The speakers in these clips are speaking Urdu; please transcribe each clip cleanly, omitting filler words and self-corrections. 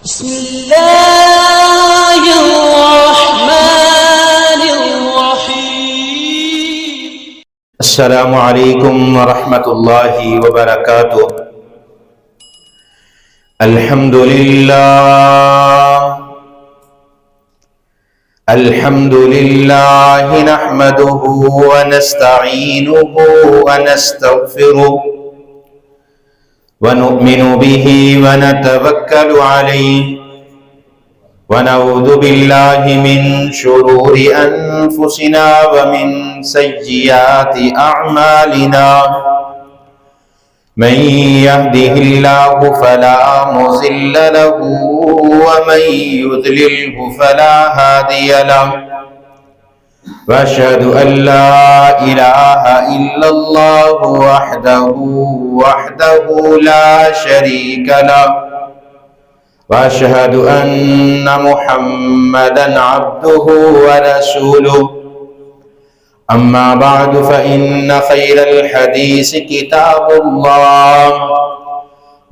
بسم الله الرحمن الرحيم. السلام عليكم ورحمة الله وبركاته. الحمد لله نحمده ونستعينه ونستغفره ونؤمن به ونتوكل عليه ونعوذ بالله من شرور أنفسنا ومن سيئات أعمالنا. من يهده الله فلا مضل له ومن يضلله فلا هادي له، وأشهد أن لا إله إلا الله وحده لا شريك له، وأشهد أن محمدا عبده ورسوله. أما بعد فإن خير الحديث كتاب الله،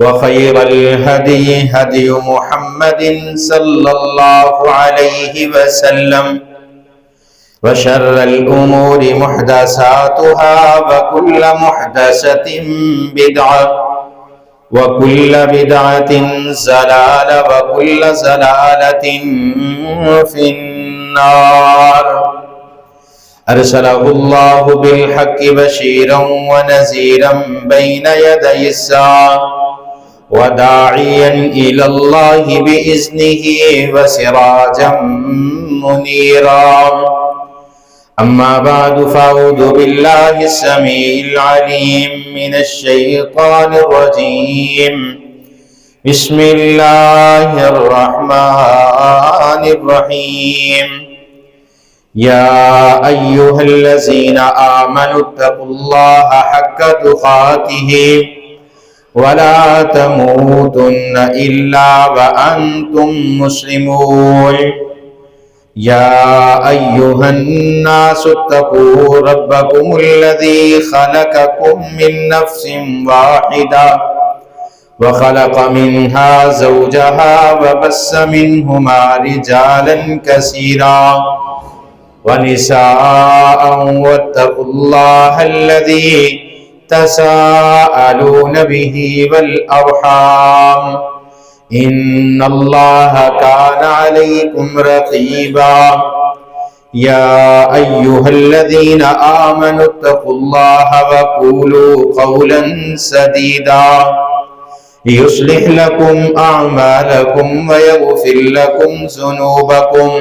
وخير الهدي هدي محمد صلى الله عليه وسلم، وشر الأمور محدثاتها، وكل محدثة بدعة، وكل بدعة ضلالة، وكل ضلالة في النار. أرسله الله بالحق بشيرا ونذيرا بين يدي الساعة، وداعيا إلى الله بإذنه وسراجا منيرا. أما بعد فأعوذ بالله السميع العليم من الشيطان الرجيم. بسم الله الرحمن الرحيم. يا أيها الذين آمنوا اتقوا الله حق تقاته ولا تموتن إلا وأنتم مسلمون. يا أيها الناس اتقوا ربكم الذي خلقكم من نفس واحدة، وخلق منها زوجها، وبث منهما رجالا كثيرا ونساء. واتقوا الله الذي تساءلون به والأرحام، إن الله كان عليكم رقيبا. يا أيها الذين آمنوا اتقوا الله وقولوا قولا سديدا يصلح لكم أعمالكم ويغفر لكم ذنوبكم،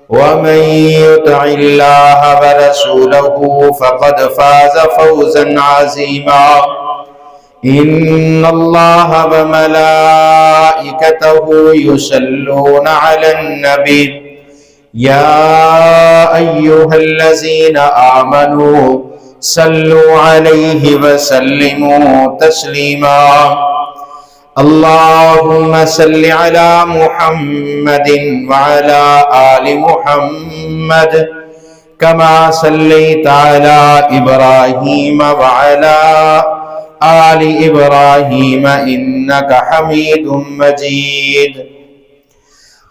ومن يطع الله ورسوله فقد فاز فوزا عظيما. إن الله وملائكته يصلون على النبي، يا أيها الذين آمنوا صلوا عليه وسلموا تسليما. اللهم صل على محمد وعلى آل محمد كما صليت على إبراهيم وعلى آل إبراهيم إنك حميد مجيد.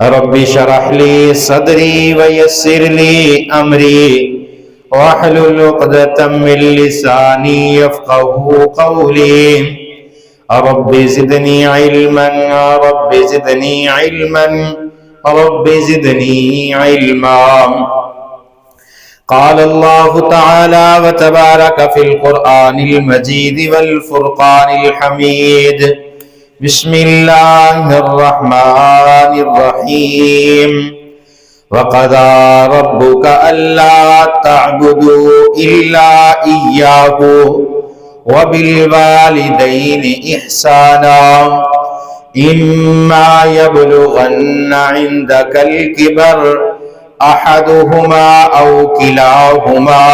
رب اشرح لي صدري ويسر لي أمري واحلل عقدة من لساني يفقهوا قولي. رب زدني علما، رب زدني علما، رب زدني علما. قال الله تعالى وتبارك في القرآن المجيد والفرقان الحميد. بسم الله الرحمن الرحيم. وقضى ربك ألا تعبدوا إلا إياه وبالوالدين إحسانا، إما يبلغن عندك الكبر أحدهما أو كلاهما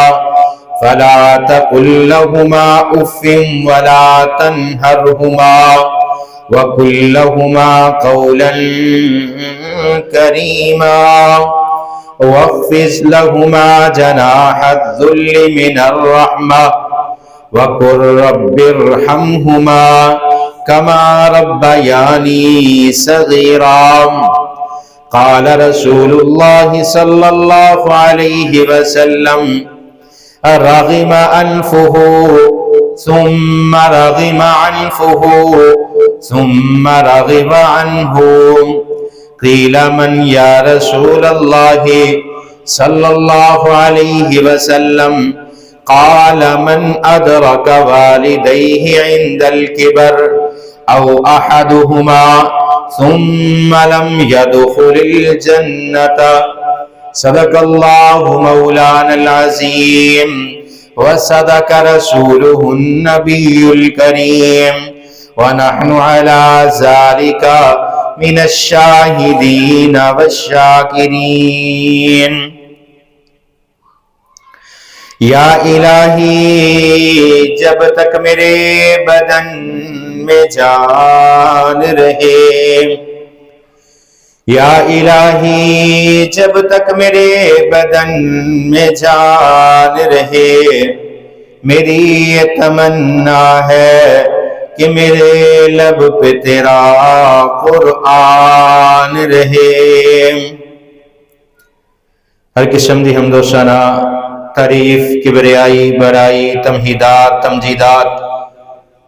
فلا تقل لهما أف ولا تنهرهما، وقل لهما قولا كريما، واخفض لهما جناح الذل من الرحمة، وقل رب ارحمهما كما ربياني صغيرا قال رسول الله صلى الله عليه وسلم رغم أنفه ثم رغم عنفه ثم رغب عنه قيل من يا رسول الله صلى الله عليه وسلم قال من أدرك والديه عند الكبر أو أحدهما ثم لم يدخل الجنة صدق الله مولانا العظيم وصدق رسوله النبي الكريم ونحن على ذلك من الشاهدين والشاكرين یا الہی جب تک میرے بدن میں جان رہے، یا الہی جب تک میرے بدن میں جان رہے، میری یہ تمنا ہے کہ میرے لب پہ تیرا قرآن رہے۔ ہر قسم دی حمد و ثنا، تعریف، کبریائی، بڑائی، تمہیدات، تمجیدات،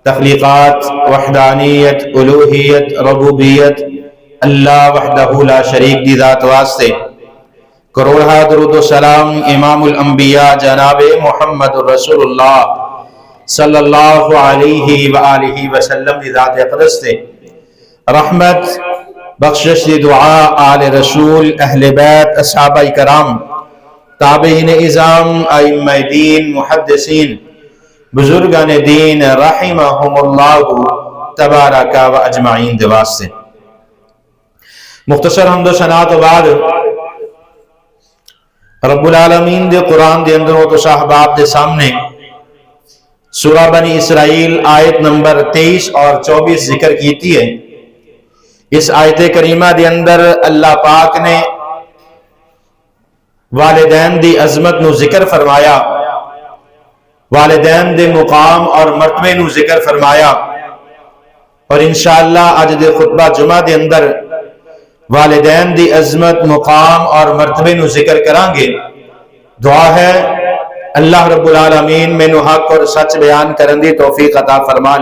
تخلیقات، وحدانیت، الوہیت، ربوبیت اللہ وحدہ لا شریک دی ذات واسطے، کروڑہ درود و سلام امام الانبیاء جناب محمد رسول اللہ صلی اللہ علیہ وآلہ وسلم دی ذات اقدس سے، رحمت، بخشش دی دعا آل رسول، اہل بیت، اصحابہ کرام، تابعین اعظام، ائمہ دین، محدثین، بزرگان دین رحمہم اللہ تبارک و اجمعین دے واسطے۔ مختصر حمد و ثنا تو بعد رب العالمین دے قرآن دے اندر و تو صاحباب دے سامنے سورہ بنی اسرائیل آیت نمبر 23 اور 24 ذکر کیتی ہے۔ اس آیت کریمہ دے اندر اللہ پاک نے والدین دی عظمت نو ذکر فرمایا، والدین دے مقام اور مرتبے نو ذکر فرمایا، اور انشاءاللہ آج دے خطبہ جمعہ دے اندر والدین دی عظمت، مقام اور مرتبے نو ذکر کران گے۔ دعا ہے اللہ رب العالمین میں نو حق اور سچ بیان کرن دی توفیق عطا فرمان،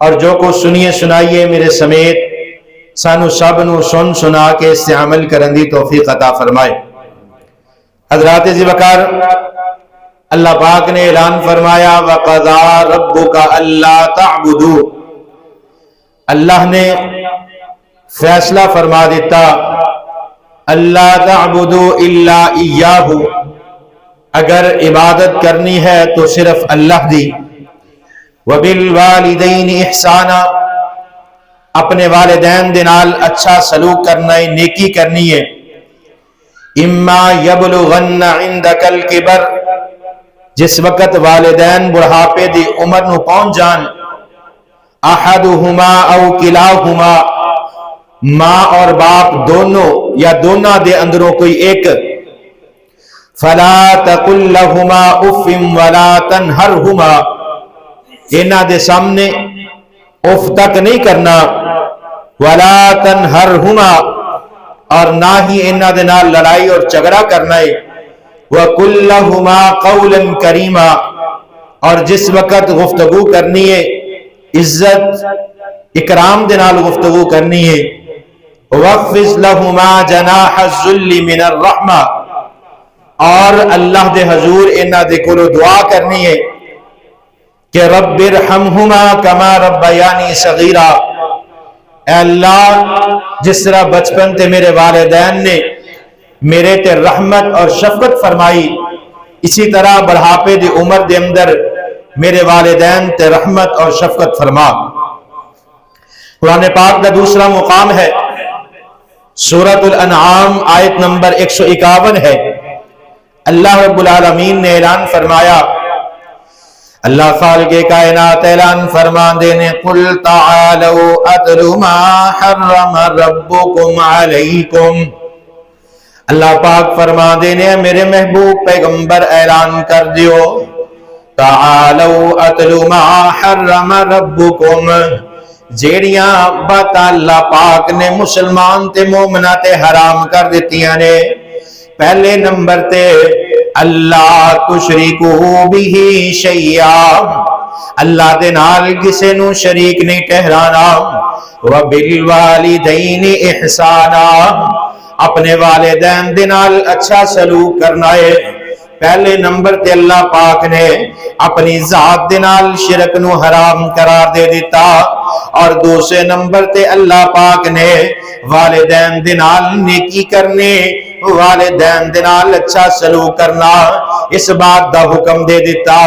اور جو کو سنیے سنائیے میرے سمیت سانو سب نو سن سنا کے اس سے عمل کرن دی توفیق عطا فرمائے۔ حضرات ذی وقار، اللہ پاک نے اعلان فرمایا وَقَضَى رَبُّكَ أَلَّا تَعْبُدُوا، اللہ نے فیصلہ فرما دیتا اللہ تعبدوا الا ایاہ، اگر عبادت کرنی ہے تو صرف اللہ دی، وَبِالْوَالِدَيْنِ إِحْسَانًا، اپنے والدین دے نال اچھا سلوک کرنا ہے، نیکی کرنی ہے۔ اِمَّا يَبْلُغَنَّ عِنْدَكَ الْكِبَرَ، جس وقت والدین بڑھاپے دی عمر نو پہنچ جان، احدہما او کلاہما، ماں اور باپ دونوں یا دونوں دے اندروں کوئی ایک، فلا تقل لہما اف ولا تنہرہما، انہاں دے سامنے اف تک نہیں کرنا، ولا تنہرہما، اور نہ ہی انہاں دے نال لڑائی اور جھگڑا کرنا ہے، وقل لہما قولا کریما، اور جس وقت گفتگو کرنی ہے عزت اکرام دے نال گفتگو کرنی ہے، وَخْفِضْ لَهُمَا جَنَاحَ الذُّلِّ مِنَ الرَّحْمَةِ، اور اللہ دے حضور انہاں دے کولو دعا کرنی ہے کہ رب ارحمہما کما ربیانی صغیرا، اے اللہ جس طرح بچپن تے میرے والدین نے میرے تے رحمت اور شفقت فرمائی، اسی طرح بڑھاپے دی عمر دے اندر میرے والدین تے رحمت اور شفقت فرما۔ قرآن پاک دا دوسرا مقام ہے سورۃ الانعام آیت نمبر 151 ہے۔ اللہ رب العالمین نے اعلان فرمایا، اللہ خالق کائنات اعلان فرما دینے قل تعالوا اتل ما حرم ربکم علیکم، اللہ پاک فرما دینے میرے محبوب پیغمبر اعلان کر دیو، تعالوا اتلو ما حرم ربکم، جیڑیاں باتاں اللہ پاک نے مسلمان تے مومنہ تے حرام کر دتیاں نے۔ پہلے نمبر تے اللہ تشرکو بہ شیئا، اللہ دے نال کسے نو شریک نہیں ٹھہرانا۔ وبالوالدین احسانا، اپنے والدین دے نال اچھا سلوک کرنا ہے۔ پہلے نمبر تے اللہ پاک نے اپنی ذات دے نال شرک نو حرام قرار دے دیتا، اور دوسرے نمبر تے اللہ پاک نے والدین دے نال نیکی کرنے، والدین دے نال اچھا سلوک کرنا، اس بات دا حکم دے دیتا۔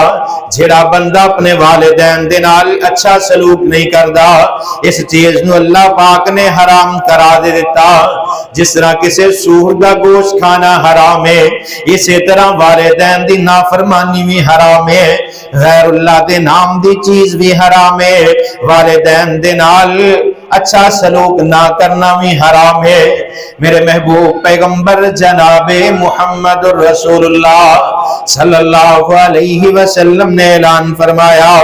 جڑا بندہ اپنے والدین دے نال اچھا سلوک نہیں کردا، اس چیز نو اللہ پاک نے حرام قرار دے دیتا۔ جس طرح کسی سور دا گوشت کھانا حرام ہے، اسی طرح والدین دی نافرمانی بھی حرام ہے، غیر اللہ دے نام دی چیز بھی حرام ہے، والدین دے نال اچھا سلوک نہ کرنا بھی حرام ہے۔ میرے محبوب پیغمبر جناب محمد رسول اللہ صلی اللہ علیہ وسلم نے اعلان فرمایا،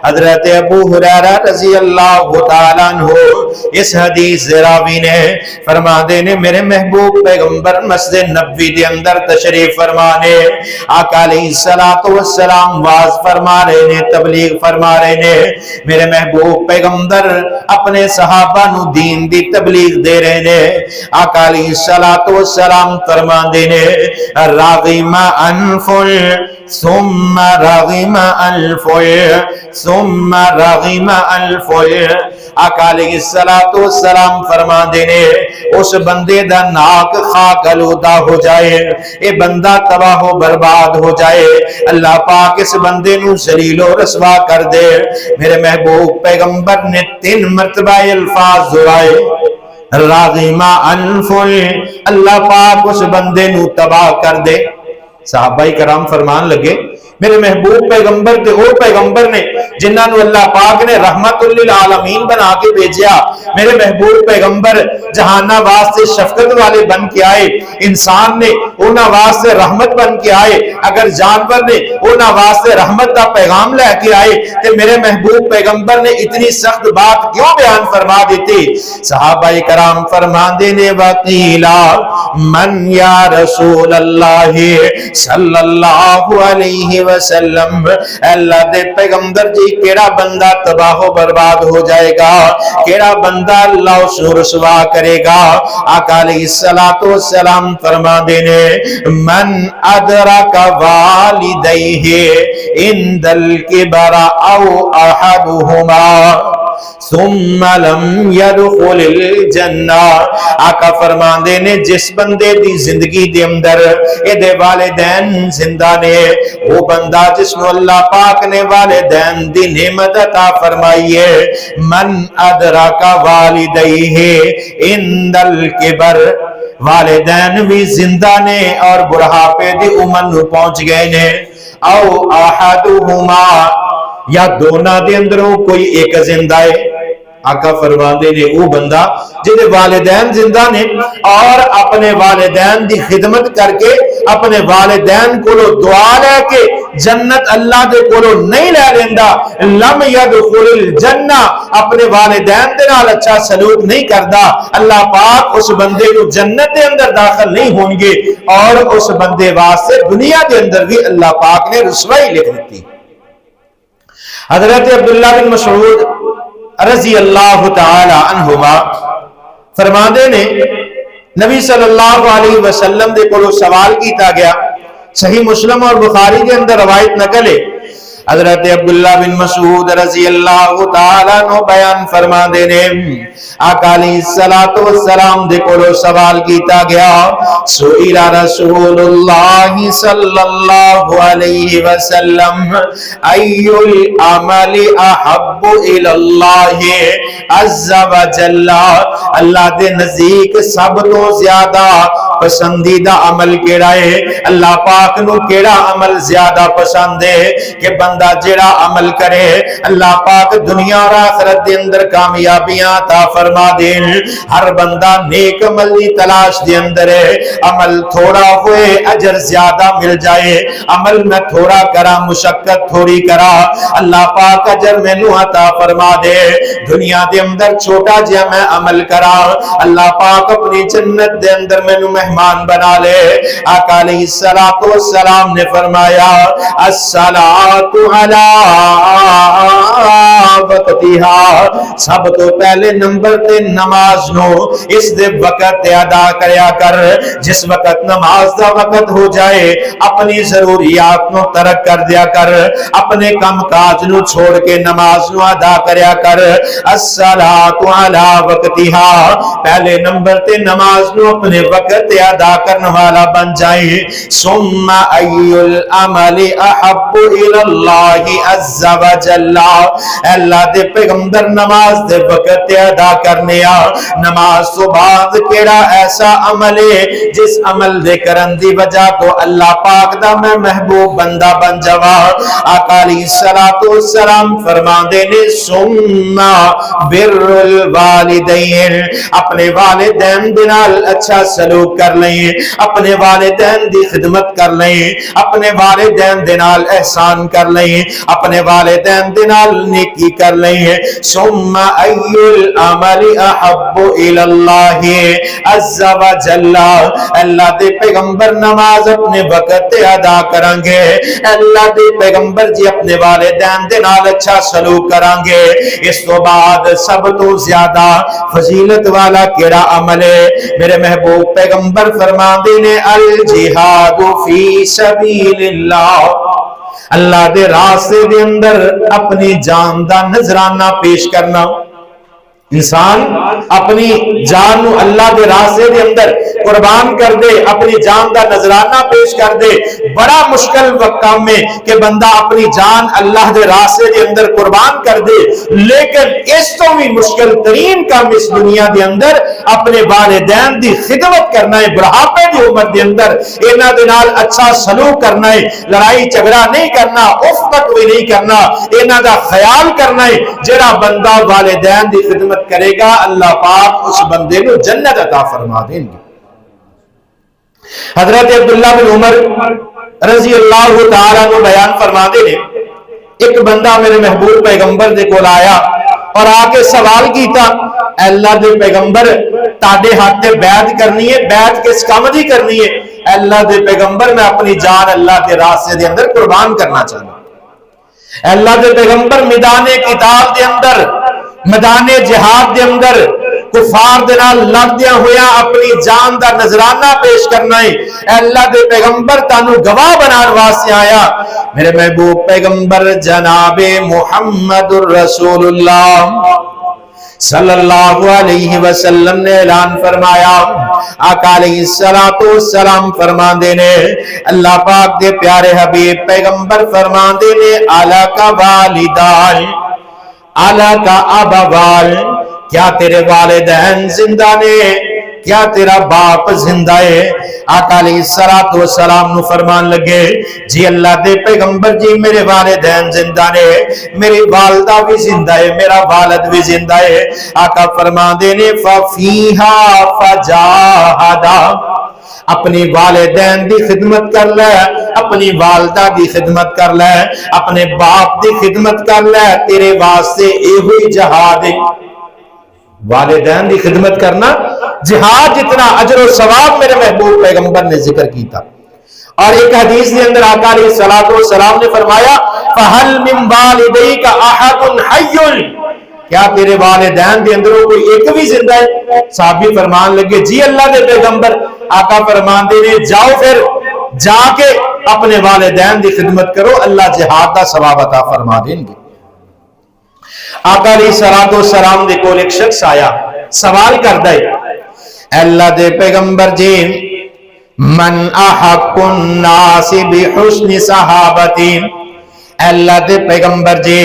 حضرت ابو ہریرہ رضی اللہ تعالیٰ عنہ اس حدیث راوی نے فرما دینے، میرے محبوب پیغمبر مسجد نبوی دے اندر تشریف فرمانے، آقا علیہ السلام واز فرما رہے نے، تبلیغ فرما رہے نے۔ میرے محبوب پیغمبر اپنے صحابہ نو دین دی تبلیغ دے رہے نے۔ آقا علیہ السلام فرما دینے، راغم انف ثم رغم الف ثم رغم الف، آقا علیہ السلام فرما دینے، اس بندے دا ناک خاک آلودہ ہو جائے، اے بندہ تباہ و برباد ہو جائے، اللہ پاک اس بندے نو ذلیل و رسوا کر دے۔ میرے محبوب پیغمبر نے 3 مرتبہ الفاظ دہرائے، راغم انف، اللہ پاک اس بندے نو تباہ کر دے۔ صحابہ کرام فرمان لگے، میرے محبوب پیغمبر تے او پیغمبر نے جنہاں نو اللہ پاک نے رحمت للعالمین بنا کے بھیجیا۔ میرے محبوب پیغمبر جہانہ واسطے شفقت والے بن کے آئے، انسان نے انہاں واسطے رحمت بن کے آئے، اگر جانور نے انہاں واسطے رحمت دا پیغام لے کے آئے، تے میرے محبوب پیغمبر نے اتنی سخت بات کیوں بیان فرما دیتی؟ صحابہ کرام فرمان دینے، وقیلا من یا رسول اللہ صلی اللہ علیہ وسلم، اللہ دے پیغمبر جی کیڑا بندہ تباہ و برباد ہو جائے گا، کیڑا بندہ اللہ اسے رسوا کرے گا؟ آقا علیہ السلام فرما دینے، من ادرک والدیہ عند الکبر او احدہما ثم لم يدخل الجنہ، آقا فرمان دینے جس بندے دی زندگی دے اندر اے دے والدین زندہ نے، وہ بندہ جس میں اللہ پاک نے والدین دی نعمت عطا فرمائی ہے، من ادرک والدیہ عند الکبر، والدین بھی زندہ نے اور بڑھاپے دی عمر نو پہنچ گئے نے، او احدہما، یا دونوں دے اندروں کوئی ایک زندہ ہے۔ آقا فرماندے نے وہ بندہ جہدے والدین زندہ نے اور اپنے والدین دی خدمت کر کے اپنے والدین کولو دعا لے کے جنت اللہ دے کولو نہیں لے لیندا، لم يدخل الجنہ، اپنے والدین دے نال اچھا سلوک نہیں کردا، اللہ پاک اس بندے کو جنت دے اندر داخل نہیں ہوں گے، اور اس بندے واسطے دنیا دے اندر بھی اللہ پاک نے رسوائی لکھ دیتی۔ حضرت عبداللہ بن مسعود رضی اللہ تعالی عنہما فرماندے نے، نبی صلی اللہ علیہ وسلم دے کولو سوال کیتا گیا، صحیح مسلم اور بخاری کے اندر روایت نقل ہے، حضرت عبداللہ بن مسعود رضی اللہ تعالیٰ عنہ بیان فرما دینے، آقا علیہ السلام دے کولو سوال کیتا گیا، سئل رسول اللہ صلی اللہ علیہ وسلم ای العمل احب الاللہ عز و جل، اللہ دے نزدیک سب تو زیادہ پسندیدہ عمل کیڑا ہے؟ اللہ پاک نو کیڑا عمل زیادہ پسند ہے کہ بندہ جڑا عمل کرے اللہ پاک دنیا اور آخرت دے اندر کامیابیاں عطا فرما دے۔ ہر بندہ نیک عمل دی تلاش دے اندر ہے، عمل تھوڑا ہوئے اجر زیادہ مل جائے، عمل میں تھوڑا کرا مشقت تھوڑی کرا اللہ پاک اجر مینوں عطا فرما دے۔ دنیا دے اندر چھوٹا جہا میں عمل کرا اللہ پاک اپنی جنت دے اندر مینوں مہمان بنا لے۔ آقا علیہ الصلوۃ والسلام نے فرمایا الصلاۃ علی وقتها، سب تو پہلے نمبر تے نماز نو اس دے وقت تے ادا کریا کر۔ جس وقت نماز دا وقت ہو جائے اپنی ضروریات نو ترک کر دیا کر، اپنے کام کاج نو چھوڑ کے نماز نو ادا کریا کر۔ الصلاۃ علی وقتها، پہلے نمبر تے نماز نو اپنے وقت تے ادا کرنے والا بن جائے۔ ثم ای العمل احب الی اللہ عز وجل، اللہ دے پیغمبر نماز دے وقت تے ادا کرنے آ، نماز تو بعد کیڑا ایسا عمل ہے جس عمل دے کرن دی وجہ تو اللہ پاک دا میں محبوب بندہ بن جاوا۔ آقا علیہ الصلوۃ والسلام فرماندے نے ثم بر الوالدین، اپنے والدین دے نال اچھا سلوک کر لیں، اپنے والدین دی خدمت کر لیں، اپنے والدین دے نال احسان کر لیں، اپنے والدین دے نال نیکی کر لیں۔ ثم ای العمل احب الی اللہ عز وجل، اللہ دے پیغمبر نماز اپنے وقت تے ادا کریں گے، اللہ دے پیغمبر جی اپنے والدین دے نال اچھا سلوک کریں گے۔ اس تو بعد سب تو زیادہ فضیلت والا کیڑا عمل ہے؟ میرے محبوب پیغمبر فرماندے نے الجہاد فی سبیل اللہ، اللہ دے راستے دے اندر اپنی جان دا نذرانہ پیش کرنا۔ انسان اپنی جان نو اللہ دے راستے دے اندر قربان کر دے، اپنی جان دا نذرانہ پیش کر دے۔ بڑا مشکل وقت کام میں کہ بندہ اپنی جان اللہ دے راستے دے اندر قربان کر دے، لیکن اس تو بھی مشکل ترین کام اس دنیا دے اندر اپنے والدین دی خدمت کرنا ہے۔ بڑھاپے دی عمر دے اندر انہاں دے نال اچھا سلوک کرنا ہے، لڑائی جھگڑا نہیں کرنا، اف تک بھی نہیں کرنا، انہاں دا خیال کرنا ہے۔ جڑا بندہ والدین دی خدمت کرے گا اللہ پاک اس بندے کو جنت عطا فرما دیں گے۔ حضرت عبداللہ بن عمر رضی اللہ تعالیٰ عنہ بیان فرما دے نے، ایک بندہ میرے محبوب پیغمبر دے کول آیا اور آ کے سوال کیتا اللہ دے پیغمبر تاڈے ہاتھ تے بیعت کرنی ہے، بیعت کس کام دی کرنی ہے؟ اللہ دے پیغمبر میں اپنی جان اللہ کے راستے دے اندر قربان کرنا چاہتا۔ اللہ دے پیغمبر میدان قتال دے اندر، میدان جہاد دے اندر کفار دے نال لڑدیاں ہویا اپنی جان دا نذرانہ پیش کرنا ہے۔ اللہ دے پیغمبر تانوں گواہ بنان واسطے آیا۔ میرے محبوب پیغمبر جناب محمد الرسول اللہ صلی اللہ علیہ وسلم نے اعلان فرمایا، آقا علیہ الصلوۃ والسلام فرماندے نے، اللہ پاک دے پیارے حبیب پیغمبر فرماندے نے اعلی کا والدان اعلی کا ابوال، کیا تیرے والدین زندہ نے؟ کیا تیرا باپ زندہ ہے؟ آقا علیہ الصلوۃ والسلام نو فرمان لگے جی اللہ دے پیغمبر جی میرے والدین زندہ نے، میری والدہ بھی زندہ ہے، میرا والد بھی زندہ ہے۔ آقا فرمان دے نے ففیہا فجاہدا، اپنی والدین دی خدمت کر لے، اپنی والدہ دی خدمت کر لے، اپنے باپ دی خدمت کر لے، تیرے واسطے ایہی جہاد ہے۔ والدین دی خدمت کرنا جہاد جتنا اجر و ثواب میرے محبوب پیغمبر نے ذکر کیتا۔ اور ایک حدیث کے اندر آقا علیہ الصلوۃ والسلام نے فرمایا فہل من والدیک احد حی، کیا تیرے والدین دے اندروں کوئی ایک بھی زندہ ہے؟ صحابی فرمان لگے جی اللہ دے پیغمبر۔ آقا فرمان دے نے جاؤ پھر جا کے اپنے والدین دی خدمت کرو، اللہ جہاد دا ثواب عطا فرما دیں گے۔ آقا علیہ الصلوۃ والسلام دے کول ایک شخص آیا، سوال کردا ہے اللہ دے پیغمبر جی من احق الناس بحسن صحابتی، اللہ دے پیغمبر جی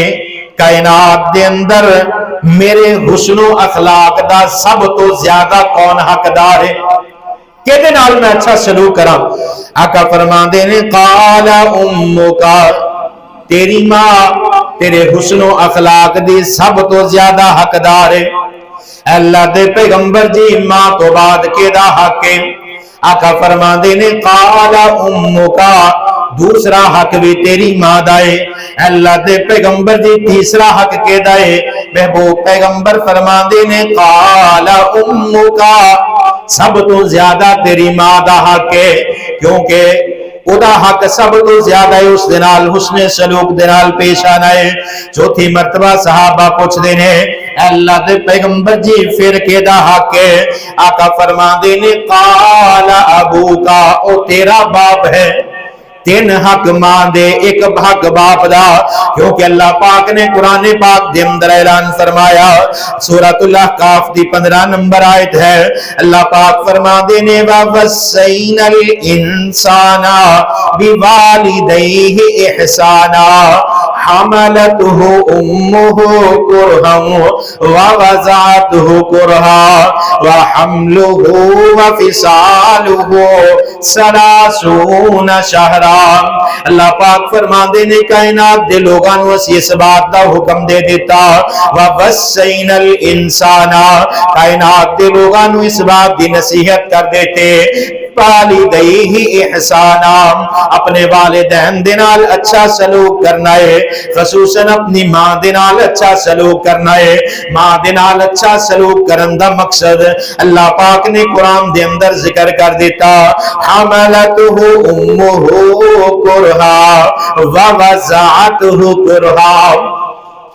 کائنات دے اندر میرے حسن و اخلاق دا سب تو زیادہ کون حقدار ہے؟ کہدے نال میں اچھا سلوک کراں؟ آقا فرماندے نے قال امکا، تیری ماں تیرے حسن و اخلاق دی سب تو زیادہ حقدار ہے۔ اللہ دے پیغمبر جی ماں تو بعد کیدا حق ہے؟ آقا فرماندے نے قال امکا، دوسرا حق بھی تیری ماں دا ہے۔ اللہ دے پیغمبر دی تیسرا حق کیدا ہے؟ محبوب پیغمبر فرماندے نے قال امکا، سب تو زیادہ تیری ماں دا حق ہے، کیونکہ ادا حق سب تو زیادہ ہے، اس دنال حسن سلوک دنال پیش آنا ہے۔ چوتھی مرتبہ صحابہ پوچھ دینے اللہ دے پیغمبر جی پھر کیدا حق ہے؟ آقا فرماندے نے قال ابو کا، او تیرا باپ ہے۔ تین حق ماں دے، ایک حق باپ دا، کیونکہ اللہ پاک نے قرآن پاک دے اندر اعلان فرمایا، سورۃ الاحقاف دی 15 نمبر آیت ہے، اللہ پاک فرما دینے وَوَصَّيْنَا الْإِنسَانَ بِوَالِدَيْهِ إِحْسَانًا حَمَلَتْهُ أُمُّهُ كُرْهًا وَوَضَعَتْهُ كُرْهًا وَحَمْلُهُ وَفِصَالُهُ 30 شهرًا۔ اللہ پاک فرماندے نے کائنات دے لوگاں نو اسی اس بات دا حکم دے دیتا، وَوَصَّيْنَا الْإِنسَانَ، کائنات دے لوگاں نو اس بات دی نصیحت کر دیتے، والدیہ احسانا، اپنے والدین دے نال اچھا سلوک کرنا ہے، خصوصاً اپنی ماں دے نال اچھا سلوک کرنا ہے۔ ماں دے نال اچھا سلوک کرن دا مقصد اللہ پاک نے قرآن دے اندر ذکر کر دیتا، حملتہ امہ کرہا ووضعتہ کرہا۔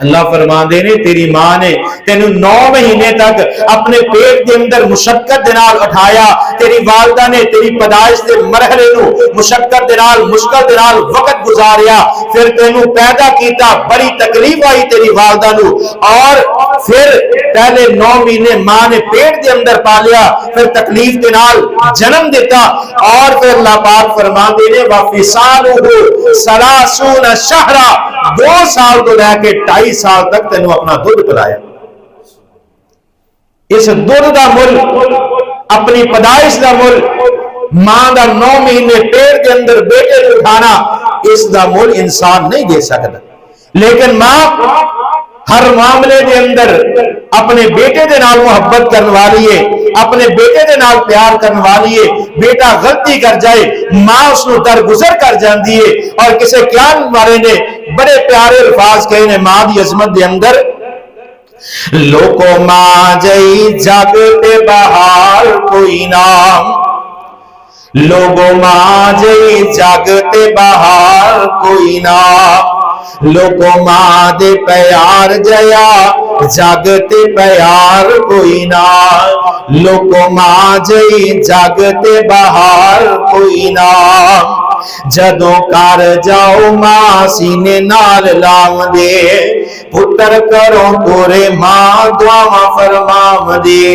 اللہ فرما دے نے تیری ماں نے تینوں 9 مہینے تک اپنے پیٹ کے اندر مشقت دنال اٹھایا، تیری والدہ نے تیری پیدائش کے مرحلے نو مشقت دنال مشکل دنال وقت گزاریا، پھر تینوں پیدا کیتا، بڑی تکلیف آئی تیری والدہ نو، اور پھر پہلے 9 مہینے ماں نے پیٹ کے اندر پالیا، پھر تکلیف دنال جنم دیتا، اور پھر اللہ پاک فرما دے نے وَفِصَالُهُ 30 شہرا، 2 سال تو لے کے 2.5 سال تک تینوں اپنا دودھ پلایا۔ اس دودھ دا مل، اپنی پیدائش دا مل، ماں دا 9 مہینے پیٹ کے اندر بیٹے کو اٹھانا، اس دا مل انسان نہیں دے سکتا، لیکن ماں ہر معاملے دے اندر اپنے بیٹے دے نال محبت کرنے والی ہے، اپنے بیٹے دے نال پیار کرنے والی ہے۔ بیٹا غلطی کر جائے ماں اس نو درگزر کر جاندی ہے، اور کسے قیام والے نے بڑے پیارے الفاظ کہے نے ماں دی عظمت دے اندر، لوکو ماں جئی جگ تے بہار کوئی نام، لوگو ماں جئی جگ تے بہار کوئی نام، لوگو ماں دے پیار جیا جگ تے پیار کوئی نہ، لوگو ماں جئی جگ تے بہار کوئی نہ، جدوں کر جاؤ ماں سینے نال لام دے، پتر کرو پورے ماں دعا فرمام دے،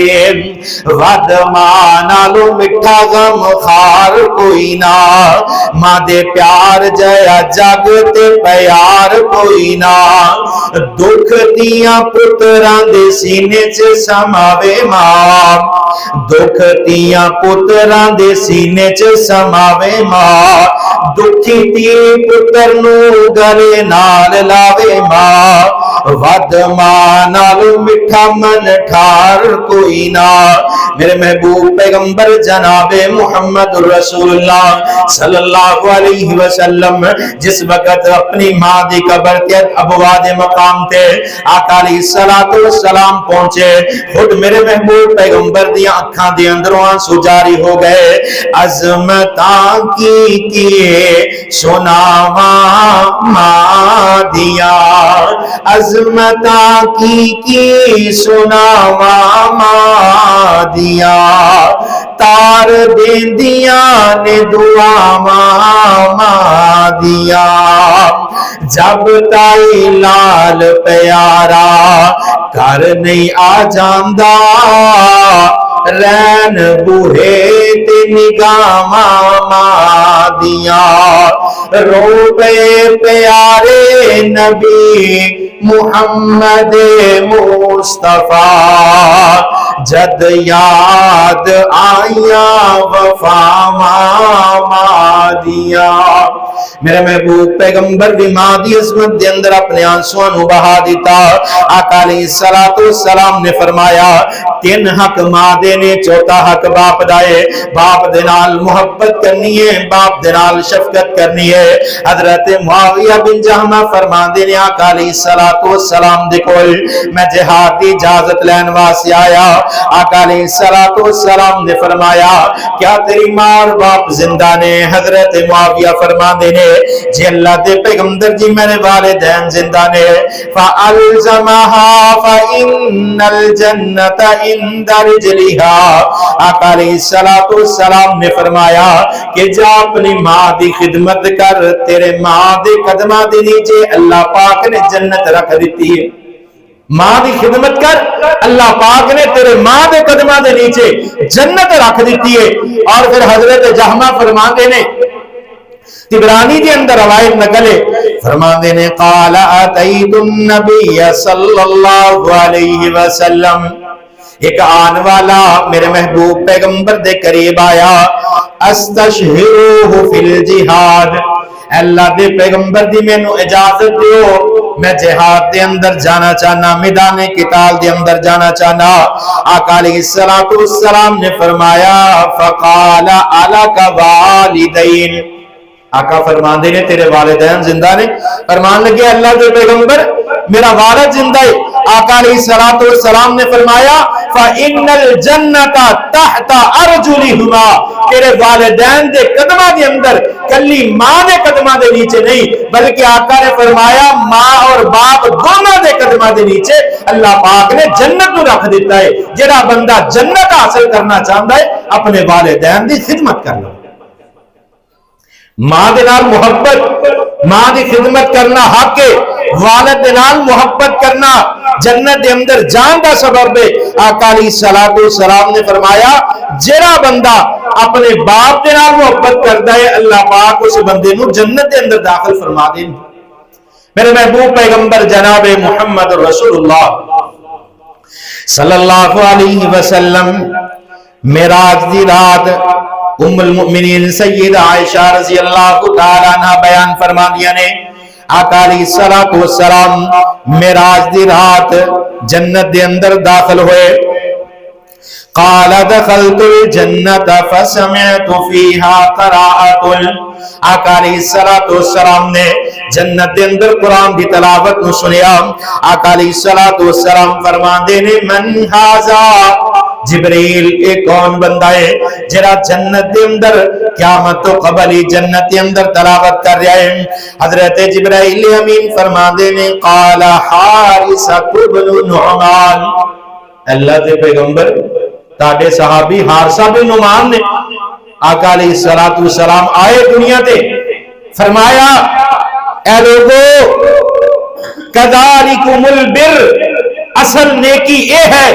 ود ماں نالو مٹھا غم خار کوئی نہ، ماں دے پیار جیا جگ تے پیار کوئی نہ، دکھ دیاں پتران دے سینے چ سماوے ماں، دکھ دیاں پتران دے سینے چ سماوے ماں، دکھی تی پتر نو گلے نال لاوے ماں، ود ماں نالو مٹھا من ٹھار کوئی نہ۔ میرے محبوب پیغمبر جناب محمد رسول اللہ صلی اللہ علیہ وسلم جس وقت اپنی ماں دی قبر تے ابواب مقام تے آقا علیہ السلام پہنچے، خود میرے محبوب پیغمبر دی آنکھاں دے اندروں آنسو جاری ہو گئے، عظمتاں کی کیے سناواں ماں دیا، عظمتاں کی سناواں ماں دیا، تار دیندیاں نے دعاواں ماں دیا، جب تائی لال پیارا کر نہیں آ جاندا، رین بوہے تے نگاہاں ماں دیا، رو پے پیارے نبی محمد مصطفیٰ جد یاد آیا وفا مادیا. میرے محبوب پیغمبر بھی ماں دی عظمت دے اندر اپنے آنسواں نو بہا دیتا. آقا علیہ السلام نے فرمایا تین حق ماں دے نے، چوتھا حق باپ دائے. باپ دے نال محبت کرنی ہے، باپ دے نال شفقت کرنی ہے. حضرت معاویہ بن جہمہ فرما دے نے آقا علیہ السلام دے کول میں جہاد دی اجازت لین واسطے آیا. آقا علیہ السلام نے فرمایا کیا تیری ماں اور باپ زندہ نے؟ حضرت معاویہ فرما دے نے جی اللہ دے پیغمبر جی میرے والدین زندہ نے. فَأَلْزَمَهَا فَإِنَّ الْجَنَّةَ عِنْدَ رِجْلِهَا. آقا علیہ السلام نے فرمایا کہ جا اپنی ماں دی خدمت کر، تیرے ماں دے قدمہ دے نیچے اللہ پاک نے جنت رکھ دیتی ہے. ماں دی خدمت کر، اللہ پاک نے تیرے ماں دے قدمہ دے نیچے جنت رکھ دیتی ہے. اور پھر حضرت جہمہ فرما دے نے تبرانی کے اندر روایت نقل ہے، فرماندے نے قال اتیت النبی صلی اللہ علیہ وسلم، ایک آن والا میرے محبوب پیغمبر دے قریب آیا. استشہروہ فی الجہاد، اللہ دے پیغمبر دی میں نو اجازت دیو میں جہاد دے اندر جانا چاہنا، میدان قتال دے اندر جانا چاہنا. آقا علیہ السلام نے فرمایا فقال الک والدین، آقا فرمان دے نے تیرے والدین زندہ نے؟ فرمان لگے اللہ دے پیغمبر میرا والد زندہ ہے. آقا علیہ السلام نے فرمایا فَإِنَّ الْجَنَّةَ تَحْتَ أَرْجُلِهُمَا، تیرے والدین دے قدمہ دے اندر، کلی ماں دے قدمہ دے نیچے نہیں بلکہ آقا نے فرمایا ماں اور باپ دونوں دے قدمہ دے نیچے اللہ پاک نے جنت کو رکھ دیتا ہے. جڑا بندہ جنت حاصل کرنا چاہتا ہے اپنے والدین دی خدمت کرنا، ماں دے نال محبت، ماں دی خدمت کرنا حق ہے. والد دے نال محبت کرنا جنت دے اندر جان دا سبب ہے. آقا علیہ السلام نے فرمایا جڑا بندہ اپنے باپ دے نال محبت کرتا ہے اللہ پاک اس بندے نو جنت دے اندر داخل فرما دیں. میرے محبوب پیغمبر جناب محمد رسول اللہ صلی اللہ علیہ وسلم معراج دی رات ام المؤمنین سید عائشہ رضی اللہ تعالیٰ عنہ بیان فرمانیاں نے آقا علیہ السلام معراج دی رات جنت دے اندر داخل ہوئے. قال دخلت الجنت فسمعت فیہا قراءۃ، آقا علیہ السلام نے جنت دے اندر قرآن دی تلاوت نو سنیا. آقا علیہ السلام فرماندے نے من ھذا، جبریل ایک کون بندہ ہے جرا جنت دے اندر قیامت تو قبل ہی جنت دے اندر تلاوت کر رہا ہے؟ حضرت جبرائیل امین فرماندے نے قال حارثہ بن نعمان، اللہ دے پیغمبر تاڑے صحابی حارثہ بن نعمان نے آقا علیہ السلام آئے دنیا تے فرمایا اے لوگو کذالکم البر، اصل نیکی اے ہے،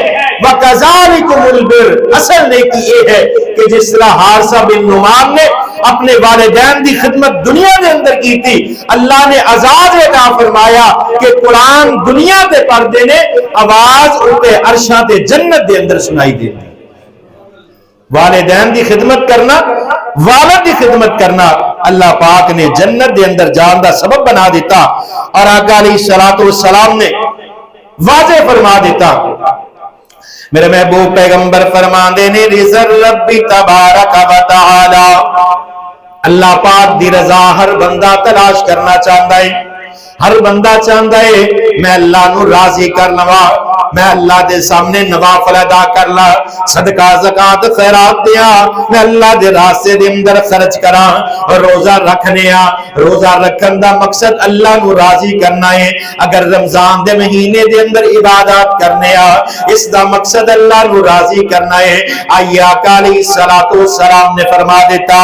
وَكَذَلِكُمُ الْبِرُّ، اصل نیکی یہ ہے کہ جس طرح حارثہ بن نعمان نے اپنے والدین دی خدمت دنیا دے اندر کی تھی، اللہ نے اعزاز عطا فرمایا کہ قرآن دنیا دے پردے نے آواز اٹھے عرشاں تے جنت دے اندر سنائی دیتی. والدین دی خدمت کرنا، والد دی خدمت کرنا اللہ پاک نے جنت دے اندر جان دا سبب بنا دیتا. اور آقا علیہ السلام نے واضح فرما دیتا. میرے محبوب پیغمبر فرماندے نے رضا ربی تبارک و تعالی، اللہ پاک دی رضا ہر بندہ تلاش کرنا چاہتا ہے. ہر بندہ چاہتا ہے میں اللہ نو راضی کر لواں، میں اللہ دے سامنے نوافل ادا کر لا، صدقہ زکات خیرات دیا، میں اللہ دے راستے دے اندر خرچ کراں. اور روزہ رکھنے روزہ رکھن دا مقصد اللہ نو راضی کرنا ہے. اگر رمضان دے مہینے دے اندر عبادات کرنے اس دا مقصد اللہ نو راضی کرنا ہے. آئیے آقا علیہ السلام نے فرما دیتا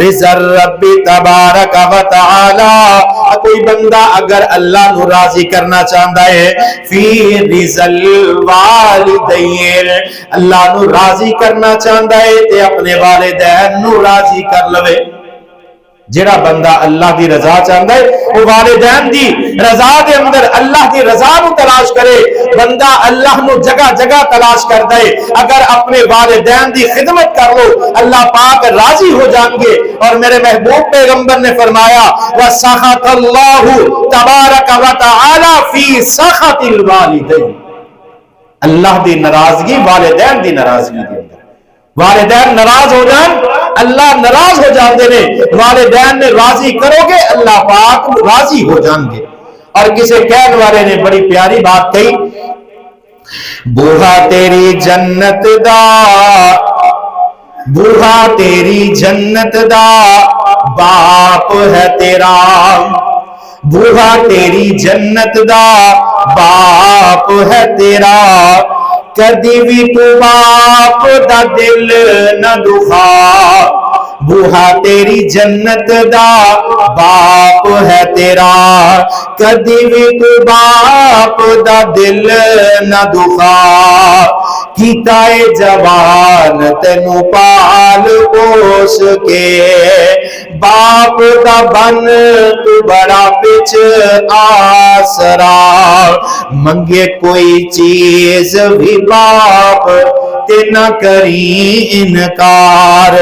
رضا ربی تبارک و تعالی، کوئی بندہ اگر اللہ نو راضی کرنا چاہتا ہے فی رضا الوالدین، اللہ نو راضی کرنا چاہتا ہے تے اپنے والدین نو راضی کر لوے. جڑا بندہ اللہ دی رضا چاہتا ہے وہ والدین دی رضا دے اندر اللہ دی رضا نو تلاش کرے. بندہ اللہ نو جگہ جگہ تلاش کرتا ہے. اگر اپنے والدین دی خدمت کر لو اللہ پاک راضی ہو جائیں گے. اور میرے محبوب پیغمبر نے فرمایا وَسَخَطَ اللَّهُ تَبَارَكَ وَتَعَالَى فِي سَخَطِ الْوَالِدَيْنِ. اللہ دی ناراضگی والدین دی ناراضگی دی. والدین ناراض ہو جان اللہ ناراض ہو جاتے نے. والدین نے راضی کرو گے اللہ پاک راضی ہو جان گے. اور کسی کہنے والے نے بڑی پیاری بات کہی بوہا تیری جنت دا بوہا تیری جنت دا باپ ہے تیرا. بوہا تیری جنت دا باپ ہے تیرا. کدی بھی تو باپ دا دل نہ دکھا. بوہا تیری جنت دا باپ ہے تیرا. کدی بھی تو باپ دا دل نہ دکھا. کیتا اے جوان تینو پال پوس کے باپ دا بن تو بڑا پچ آسرا. منگے کوئی چیز بھی باپ تے نہ کری انکار.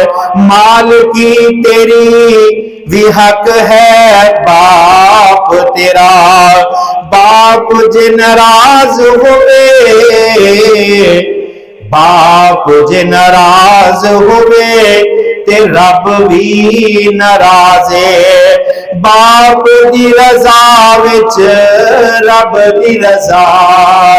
مال کی تیری بھی حق ہے باپ تیرا. باپ جے ناراض ہوئے باپ جے ناراض ہوئے تے رب بھی ناراض ہے. باپ دی رضا وچ رب دی رضا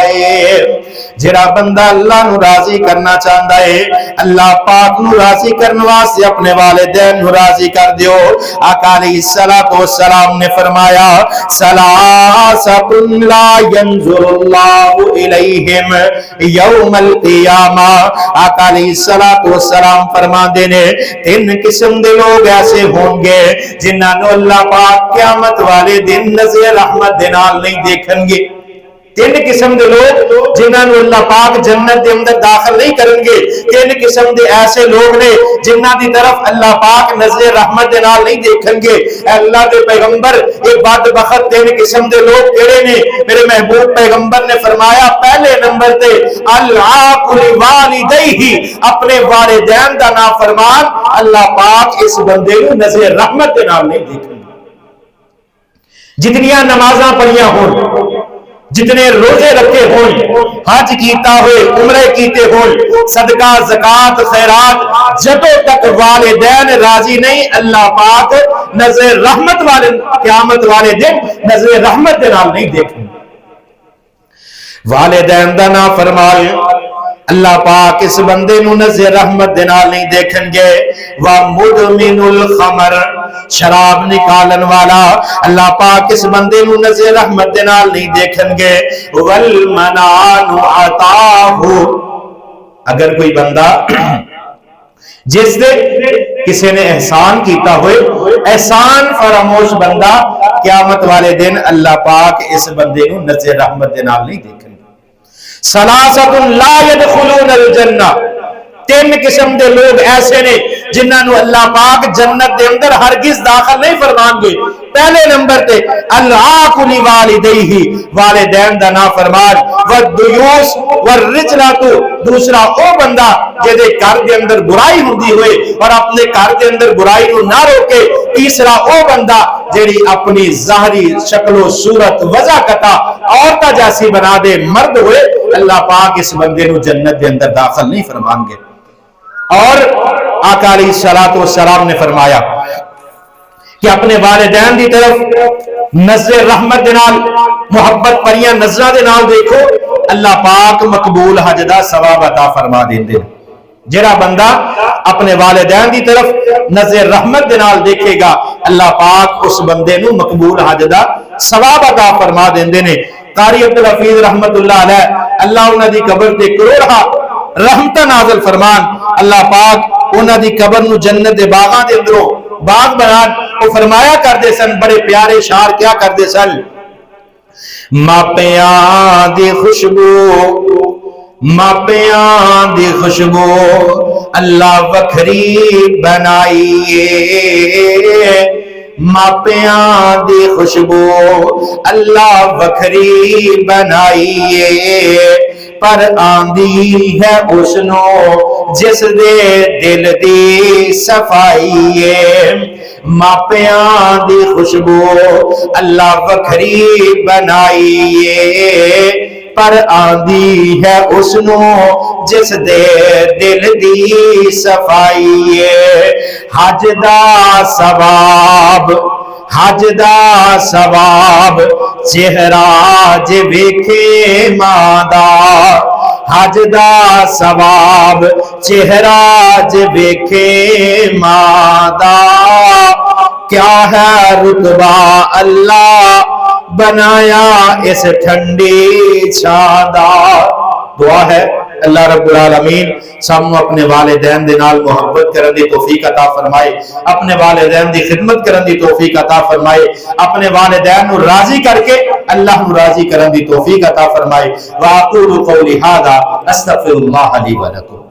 ہے. جڑا بندہ اللہ نو راضی کرنا چاہتا ہے اللہ پاک نو راضی کرنے واسطے اپنے والدین نو راضی کر دیو. آقا علیہ الصلوۃ والسلام نے فرمایا ثلاثۃ لا ينظر اللہ الیہم یوم القیامہ. آقا علیہ الصلوۃ والسلام فرماندے نے تین قسم دے لوگ ایسے ہوں گے جنہاں نو اللہ پاک قیامت والے دن نظر رحمت دے نال نہیں دیکھن گے. تین قسم دے لوگ جنہاں نو اللہ پاک جنت دے اندر داخل نہیں کرن گے. تین قسم دے ایسے لوگ نے جنہاں دی طرف اللہ پاک نظر رحمت دے نال نہیں دیکھن گے. اے اللہ دے پیغمبر یہ بدبخت تین قسم دے لوگ کیڑے نے؟ میرے محبوب پیغمبر نے فرمایا پہلے نمبر تے العاق لوالدیہ اپنے والدین دا نافرمان اللہ پاک اس بندے نو نظر رحمت دے نال نہیں دیکھن گے. جتنیاں نمازاں پڑھیاں ہون جتنے روزے رکھے ہون حج کیتا ہوئے عمرے کیتے ہون صدقہ زکات خیرات جب تک والدین راضی نہیں اللہ پاک نظر رحمت والے قیامت والے دن نظر رحمت دے نال نہیں دیکھیں. والدین دا نافرمان اللہ پاک اس بندے نو نظر رحمت دے نال نہیں دیکھن گے. وَمُدْمِنُ الْخَمَرِ شراب نکالن والا اللہ پاک اس بندے نو نظر رحمت دے نال نہیں دیکھن گے. وَالْمَنَانُ عَطَاهُ اگر کوئی بندہ جس دے کسی نے احسان کیتا ہوئے احسان فراموش بندہ قیامت والے دن اللہ پاک اس بندے نو نظر رحمت دے نال نہیں دیکھن گے. ثلاثۃ لا يدخلون الجنہ تین قسم دے لوگ ایسے نے جنہاں نو اللہ پاک جنت دے اندر ہرگز داخل نہیں فرمان گے. پہلے نمبر تے العاق لوالدیہ والدین دا نافرمان. والدیوس والرجلۃ دوسرا او بندہ جے گھر دے اندر برائی ہوندی ہوئے اور اپنے گھر دے اندر برائی نو نہ روکے. تیسرا او بندہ جیڑی اپنی ظاہری شکل و صورت وضع کتا عورتہ جیسی بنا دے مرد ہوئے اللہ پاک اس بندے نو جنت دے اندر داخل نہیں فرمان گے. اور آقا علیہ الصلوۃ والسلام نے فرمایا کہ اپنے والدین دی طرف نظر رحمت دے نال محبت پریاں نظراں دے نال دیکھو اللہ پاک مقبول حج دا ثواب عطا فرما دیندے. جڑا بندہ اپنے والدین دی طرف نظر رحمت دے نال دیکھے گا اللہ پاک اس بندے نو مقبول حج دا ثواب عطا فرما دیندے نے. قاری عبدالحفیظ رحمت اللہ علیہ اللہ انہاں دی قبر تے کروڑا رحمت نازل فرمان. اللہ پاک انہاں دی قبر نو جنت دے باغاں دے اندروں باغ بنا وہ فرمایا کرتے سن. بڑے پیارے اشعار کیا کرتے سن ماپیاں دی خوشبو ماپیاں دی خوشبو اللہ وکھری بنائیے ماپیاں دی خوشبو اللہ وکھری بنائیے پر آندی ہے اسنو جس دے دل دی صفائیے ماپیاں دی خوشبو اللہ وکھری بنائیے پر آندی ہے اسنو جس دے دل دی صفائیے حج دا ثواب چہرہ جے ویکھے ماں دا حج دا ثواب چہرہ جے ویکھے ماں دا کیا ہے رتبہ اللہ بنایا اس ٹھنڈی چھاندا دعا ہے اللہ رب العالمین سامو اپنے والدین دے نال محبت کرن دی توفیق عطا فرمائے اپنے والدین دی خدمت کرن دی توفیق عطا فرمائے اپنے والدین نو راضی کر کے اللہ نو راضی کرن دی توفیق عطا فرمائے واقول قولی ھذا استغفر اللہ لی ولکم